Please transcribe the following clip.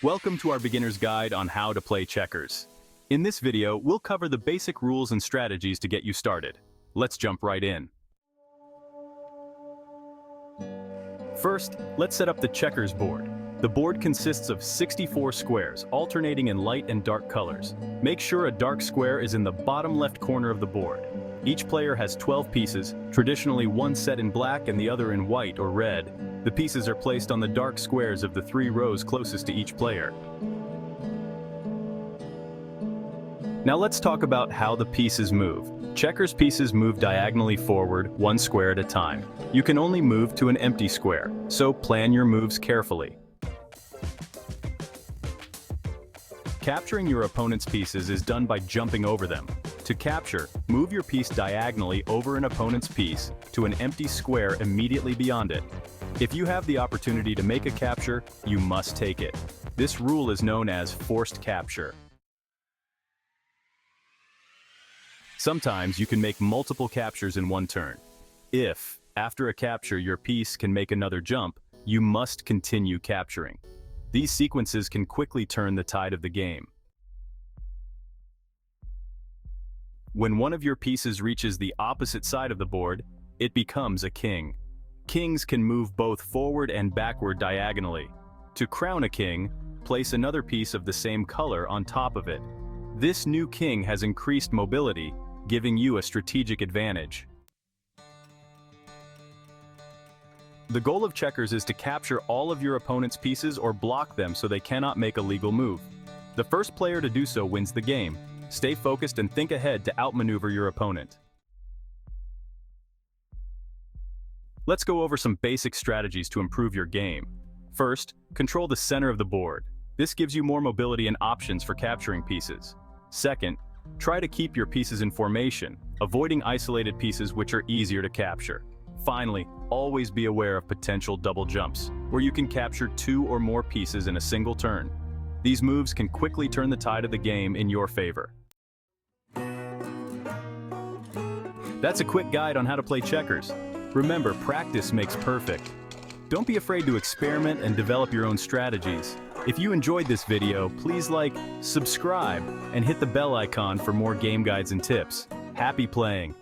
Welcome to our beginner's guide on how to play checkers. In this video, we'll cover the basic rules and strategies to get you started. Let's jump right in. First, let's set up the checkers board. The board consists of 64 squares, alternating in light and dark colors. Make sure a dark square is in the bottom left corner of the board. Each player has 12 pieces, traditionally one set in black and the other in white or red. The pieces are placed on the dark squares of the 3 rows closest to each player. Now let's talk about how the pieces move. Checkers pieces move diagonally forward, 1 square at a time. You can only move to an empty square, so plan your moves carefully. Capturing your opponent's pieces is done by jumping over them. To capture, move your piece diagonally over an opponent's piece to an empty square immediately beyond it. If you have the opportunity to make a capture, you must take it. This rule is known as forced capture. Sometimes you can make multiple captures in one turn. If, after a capture, your piece can make another jump, you must continue capturing. These sequences can quickly turn the tide of the game. When one of your pieces reaches the opposite side of the board, it becomes a king. Kings can move both forward and backward diagonally. To crown a king, place another piece of the same color on top of it. This new king has increased mobility, giving you a strategic advantage. The goal of checkers is to capture all of your opponent's pieces or block them so they cannot make a legal move. The first player to do so wins the game. Stay focused and think ahead to outmaneuver your opponent. Let's go over some basic strategies to improve your game. First, control the center of the board. This gives you more mobility and options for capturing pieces. Second, try to keep your pieces in formation, avoiding isolated pieces which are easier to capture. Finally, always be aware of potential double jumps, where you can capture 2 or more pieces in a single turn. These moves can quickly turn the tide of the game in your favor. That's a quick guide on how to play checkers. Remember, practice makes perfect. Don't be afraid to experiment and develop your own strategies. If you enjoyed this video, please like, subscribe, and hit the bell icon for more game guides and tips. Happy playing!